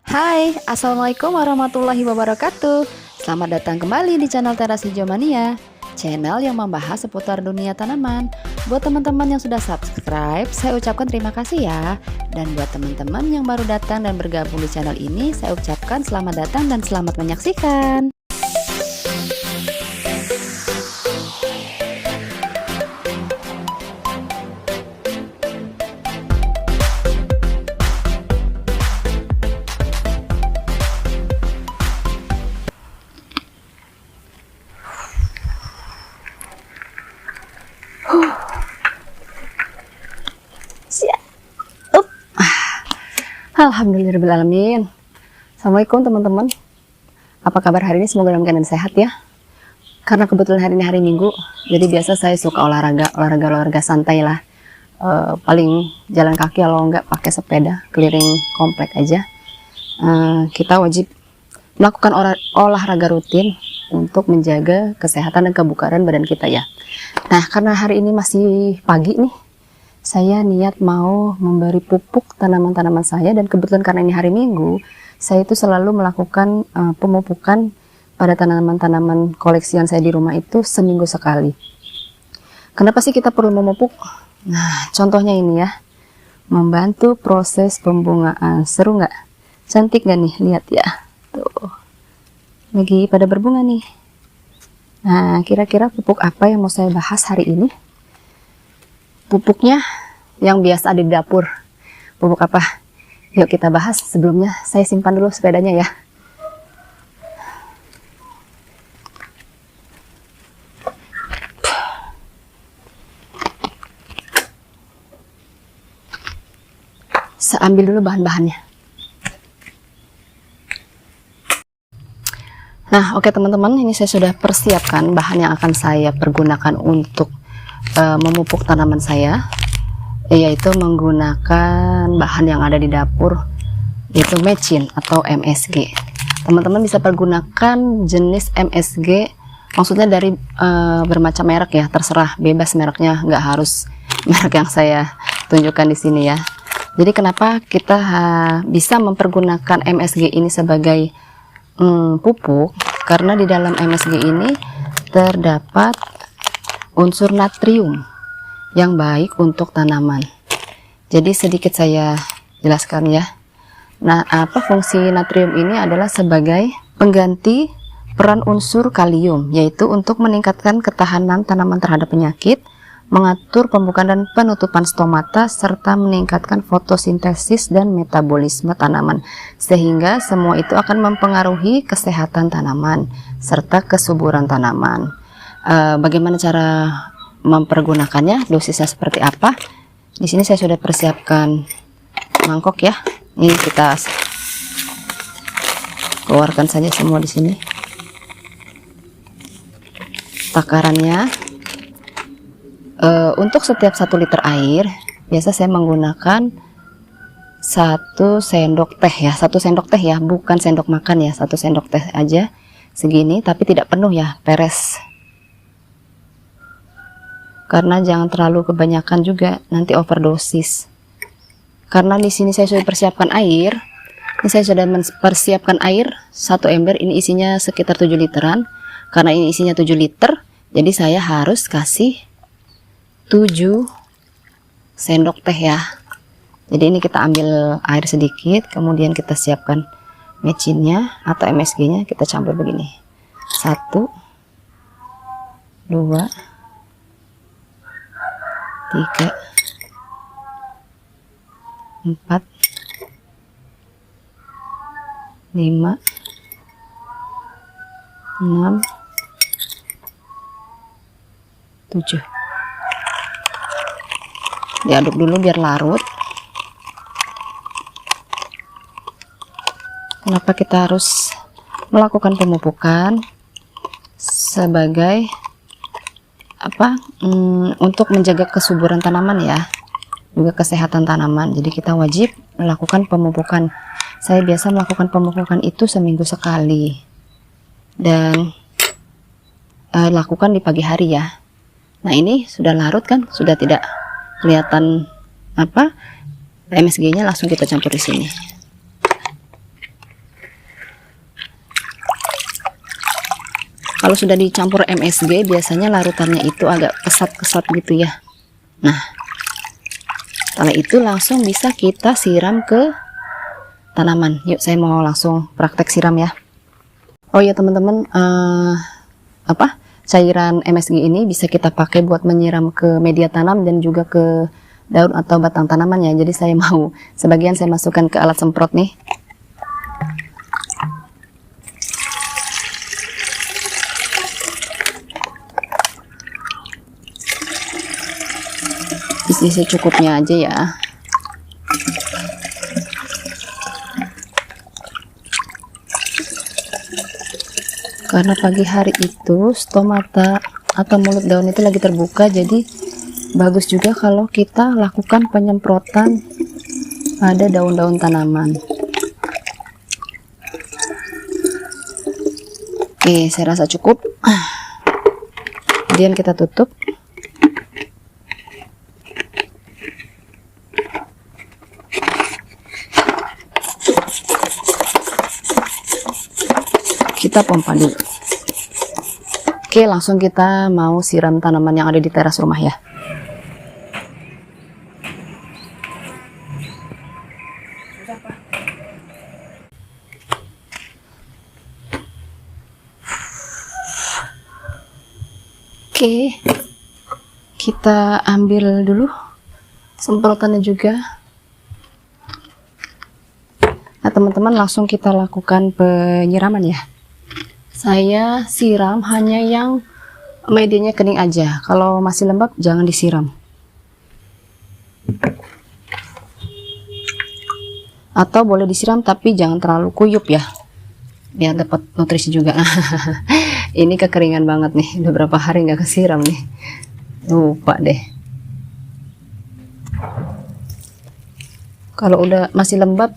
Hai, Assalamualaikum warahmatullahi wabarakatuh. Selamat datang kembali di channel Teras Hijau Mania, channel yang membahas seputar dunia tanaman. Buat teman-teman yang sudah subscribe, saya ucapkan terima kasih ya. Dan buat teman-teman yang baru datang dan bergabung di channel ini, saya ucapkan selamat datang dan selamat menyaksikan. Alhamdulillahirrahmanirrahim. Assalamualaikum teman-teman. Apa kabar hari ini? Semoga dalam keadaan sehat ya. Karena kebetulan hari ini hari Minggu, jadi biasa saya suka olahraga santai lah. Paling jalan kaki kalau enggak pakai sepeda, keliling komplek aja. Kita wajib melakukan olahraga rutin untuk menjaga kesehatan dan kebugaran badan kita ya. Nah, karena hari ini masih pagi nih, saya niat mau memberi pupuk tanaman-tanaman saya, dan kebetulan karena ini hari Minggu, saya itu selalu melakukan pemupukan pada tanaman-tanaman koleksian saya di rumah itu seminggu sekali. Kenapa sih kita perlu memupuk? Nah, contohnya ini ya, membantu proses pembungaan. Seru nggak? Cantik nggak nih? Lihat ya, tuh, lagi pada berbunga nih. Nah, kira-kira pupuk apa yang mau saya bahas hari ini? Pupuknya yang biasa ada di dapur. Pupuk apa? Yuk kita bahas. Sebelumnya saya simpan dulu sepedanya ya. Saya ambil dulu bahan-bahannya. Nah, oke teman-teman, ini saya sudah persiapkan bahan yang akan saya pergunakan untuk memupuk tanaman saya, yaitu menggunakan bahan yang ada di dapur, yaitu mecin atau MSG. Teman-teman bisa pergunakan jenis MSG, maksudnya dari bermacam merek ya, terserah, bebas mereknya, nggak harus merek yang saya tunjukkan di sini ya. Jadi kenapa kita bisa mempergunakan MSG ini sebagai pupuk? Karena di dalam MSG ini terdapat unsur natrium yang baik untuk tanaman. Jadi sedikit saya jelaskan ya. Nah, apa fungsi natrium ini? Adalah sebagai pengganti peran unsur kalium, yaitu untuk meningkatkan ketahanan tanaman terhadap penyakit, mengatur pembukaan dan penutupan stomata, serta meningkatkan fotosintesis dan metabolisme tanaman, sehingga semua itu akan mempengaruhi kesehatan tanaman serta kesuburan tanaman. Bagaimana cara mempergunakannya, dosisnya seperti apa? Di sini saya sudah persiapkan mangkok ya. Ini kita keluarkan saja semua di sini. Takarannya untuk setiap 1 liter air, biasa saya menggunakan 1 sendok teh ya. 1 sendok teh ya, bukan sendok makan ya. 1 sendok teh aja segini, tapi tidak penuh ya, peres. Karena jangan terlalu kebanyakan juga, nanti overdosis. Karena di sini saya sudah persiapkan air. Ini saya sudah mempersiapkan air 1 ember, ini isinya sekitar 7 literan. Karena ini isinya 7 liter, jadi saya harus kasih 7 sendok teh ya. Jadi ini kita ambil air sedikit, kemudian kita siapkan mecinnya atau MSG-nya, kita campur begini. 1, 2, 3, 4, 5, 6, 7. Diaduk dulu biar larut. Kenapa kita harus melakukan pemupukan? Sebagai apa? Untuk menjaga kesuburan tanaman ya, juga kesehatan tanaman. Jadi kita wajib melakukan pemupukan. Saya biasa melakukan pemupukan itu seminggu sekali, dan lakukan di pagi hari ya. Nah, ini sudah larut kan, sudah tidak kelihatan apa MSG-nya, langsung kita campur di sini. Kalau sudah dicampur MSG biasanya larutannya itu agak kesat-kesat gitu ya. Nah, setelah itu langsung bisa kita siram ke tanaman. Yuk, saya mau langsung praktek siram ya. Oh ya teman-teman, cairan MSG ini bisa kita pakai buat menyiram ke media tanam dan juga ke daun atau batang tanaman ya. Jadi saya mau sebagian saya masukkan ke alat semprot nih. Isi secukupnya aja ya. Karena pagi hari itu stomata atau mulut daun itu lagi terbuka, jadi bagus juga kalau kita lakukan penyemprotan pada daun-daun tanaman. Oke, saya rasa cukup. Kemudian kita tutup. Kita pompa dulu. Oke, langsung kita mau siram tanaman yang ada di teras rumah ya. Oke, kita ambil dulu semprotannya juga. Nah teman-teman, langsung kita lakukan penyiraman ya. Saya siram hanya yang medianya kering aja. Kalau masih lembab jangan disiram. Atau boleh disiram tapi jangan terlalu kuyup ya, biar dapat nutrisi juga. Ini kekeringan banget nih, udah berapa hari nggak kesiram nih, lupa deh. Kalau udah masih lembab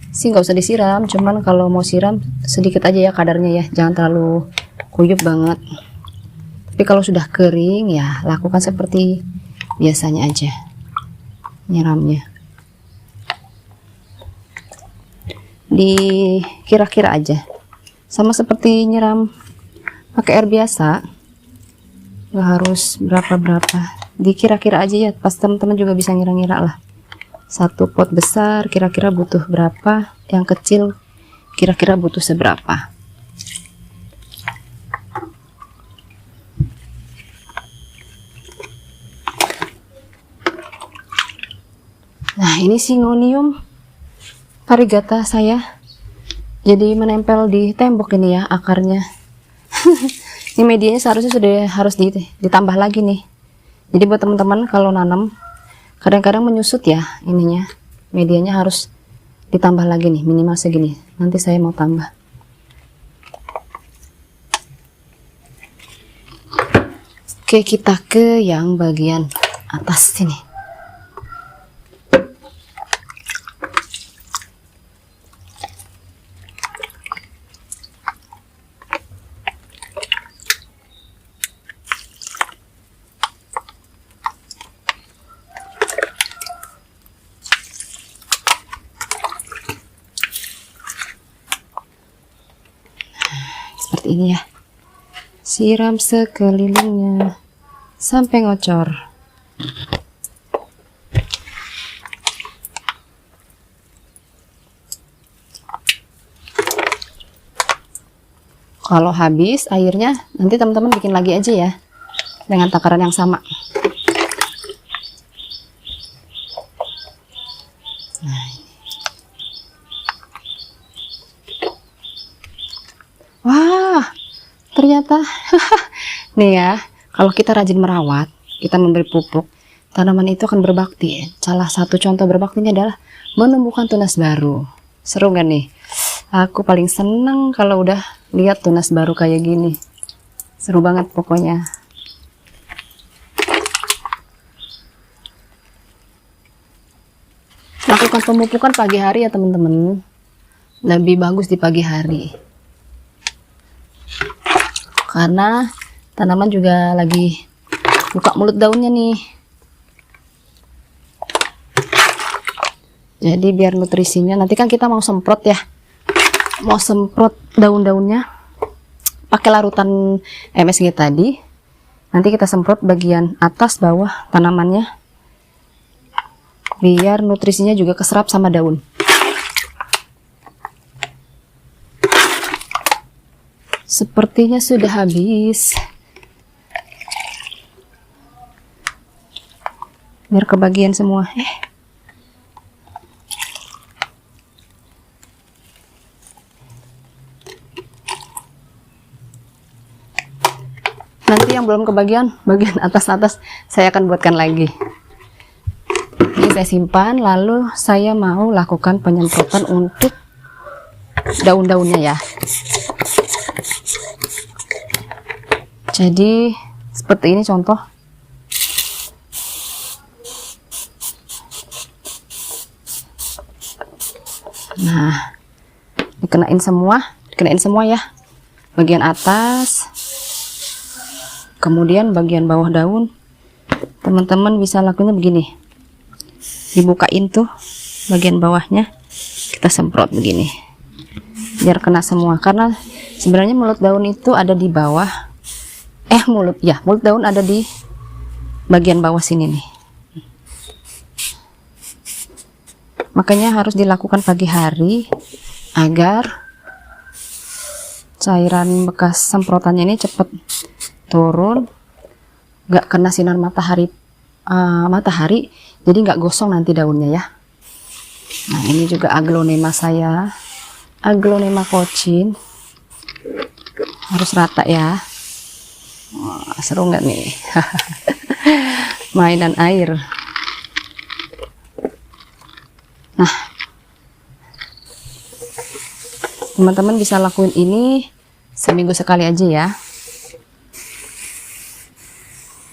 sih nggak usah disiram, cuman kalau mau siram sedikit aja ya kadarnya ya, jangan terlalu kuyup banget. Tapi kalau sudah kering ya lakukan seperti biasanya aja nyiramnya. Dikira-kira aja, sama seperti nyiram pakai air biasa, nggak harus berapa-berapa, dikira-kira aja ya. Pas teman-teman juga bisa ngira-ngira lah, satu pot besar kira-kira butuh berapa, yang kecil kira-kira butuh seberapa. Nah ini Syngonium variegata saya jadi menempel di tembok ini ya akarnya. Ini medianya seharusnya sudah harus ditambah lagi nih. Jadi buat teman-teman kalau nanam kadang-kadang menyusut ya ininya, medianya harus ditambah lagi nih, minimal segini. Nanti saya mau tambah. Oke, kita ke yang bagian atas sini. Seperti ini ya, siram sekelilingnya sampai ngocor. Kalau habis airnya nanti teman-teman bikin lagi aja ya dengan takaran yang sama. Nah, wah, ternyata nih ya, kalau kita rajin merawat, kita memberi pupuk, tanaman itu akan berbakti. Salah satu contoh berbaktinya adalah menumbuhkan tunas baru. Seru gak nih? Aku paling seneng kalau udah lihat tunas baru kayak gini. Seru banget pokoknya. Lakukan pemupukan pagi hari ya teman-teman. Lebih bagus di pagi hari. Karena tanaman juga lagi buka mulut daunnya nih. Jadi biar nutrisinya, nanti kan kita mau semprot ya, mau semprot daun-daunnya pakai larutan MSG tadi. Nanti kita semprot bagian atas bawah tanamannya, biar nutrisinya juga keserap sama daun. Sepertinya sudah habis. Biar kebagian semua. Nanti yang belum kebagian, bagian atas-atas saya akan buatkan lagi. Ini saya simpan, lalu saya mau lakukan penyemprotan untuk daun-daunnya ya. Jadi seperti ini contoh. Nah, dikenain semua ya. Bagian atas, kemudian bagian bawah daun. Teman-teman bisa lakukannya begini. Dibukain tuh bagian bawahnya, kita semprot begini. Biar kena semua, karena sebenarnya mulut daun itu ada di bawah. Mulut daun ada di bagian bawah sini nih. Makanya harus dilakukan pagi hari agar cairan bekas semprotannya ini cepat turun, nggak kena sinar matahari, jadi nggak gosong nanti daunnya ya. Nah, ini juga aglonema saya, aglonema Cochin, harus rata ya. Wah, seru nggak nih? Mainan air. Nah, teman-teman bisa lakuin ini seminggu sekali aja ya.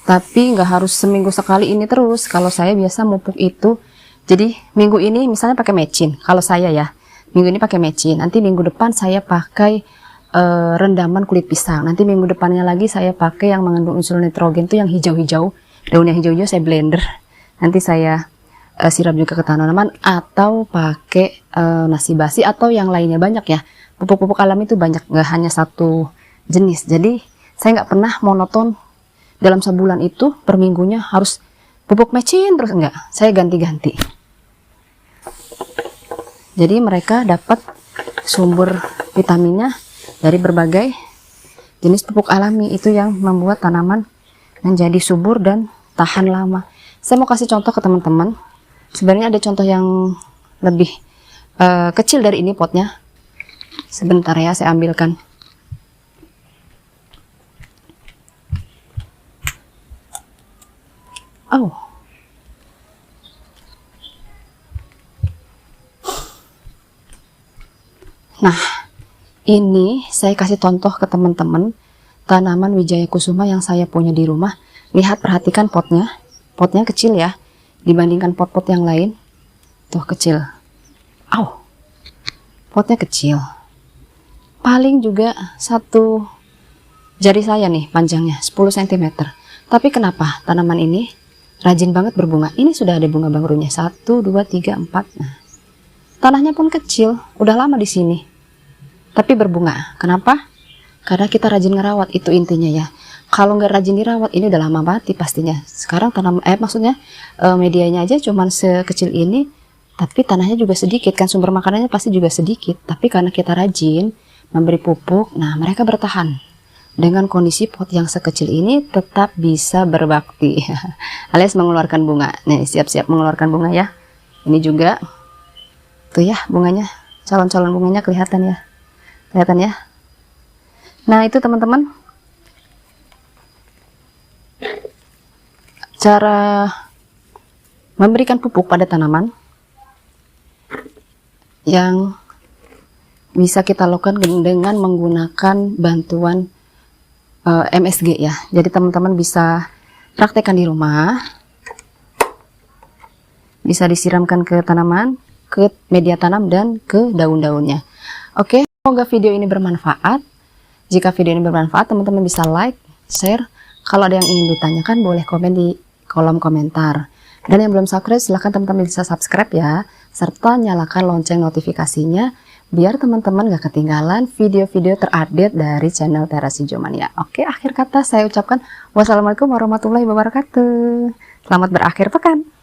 Tapi nggak harus seminggu sekali ini terus. Kalau saya biasa mupuk itu, jadi minggu ini misalnya pakai mecin. Kalau saya ya, minggu ini pakai mecin. Nanti minggu depan saya pakai rendaman kulit pisang. Nanti minggu depannya lagi saya pakai yang mengandung unsur nitrogen tuh yang hijau-hijau. Daun yang hijau-hijau saya blender. Nanti saya siram juga ke tanaman, atau pakai nasi basi atau yang lainnya. Banyak ya. Pupuk-pupuk alami itu banyak, nggak hanya satu jenis. Jadi saya nggak pernah monoton dalam sebulan itu per minggunya harus pupuk mecin terus, enggak. Saya ganti-ganti. Jadi mereka dapat sumber vitaminnya dari berbagai jenis pupuk alami, itu yang membuat tanaman menjadi subur dan tahan lama. Saya mau kasih contoh ke teman-teman. Sebenarnya ada contoh yang lebih kecil dari ini potnya. Sebentar ya, saya ambilkan. Oh. Nah, ini saya kasih contoh ke teman-teman tanaman Wijaya Kusuma yang saya punya di rumah. Lihat, perhatikan potnya. Potnya kecil ya, dibandingkan pot-pot yang lain. Tuh, kecil. Potnya kecil. Paling juga satu jari saya nih panjangnya, 10 cm. Tapi kenapa tanaman ini rajin banget berbunga? Ini sudah ada bunga barunya. 1, 2, 3, 4. Nah, tanahnya pun kecil, udah lama di sini. Tapi berbunga. Kenapa? Karena kita rajin ngerawat, itu intinya ya. Kalau nggak rajin dirawat, ini udah lama mati pastinya. Sekarang maksudnya medianya aja cuman sekecil ini, tapi tanahnya juga sedikit kan, sumber makanannya pasti juga sedikit. Tapi karena kita rajin memberi pupuk, nah mereka bertahan. Dengan kondisi pot yang sekecil ini tetap bisa berbakti alias mengeluarkan bunga. Nih, siap-siap mengeluarkan bunga ya. Ini juga tuh ya bunganya, calon-calon bunganya kelihatan ya. Kelihatan ya. Nah, itu teman-teman cara memberikan pupuk pada tanaman yang bisa kita lakukan dengan menggunakan bantuan MSG ya. Jadi teman-teman bisa praktekkan di rumah, bisa disiramkan ke tanaman, ke media tanam, dan ke daun-daunnya. Oke, semoga video ini bermanfaat. Jika video ini bermanfaat, teman-teman bisa like, share. Kalau ada yang ingin ditanyakan, boleh komen di kolom komentar. Dan yang belum subscribe, silahkan teman-teman bisa subscribe ya, serta nyalakan lonceng notifikasinya biar teman-teman gak ketinggalan video-video terupdate dari channel Teras Hijau-Mania. Oke, akhir kata saya ucapkan wassalamualaikum warahmatullahi wabarakatuh. Selamat berakhir pekan.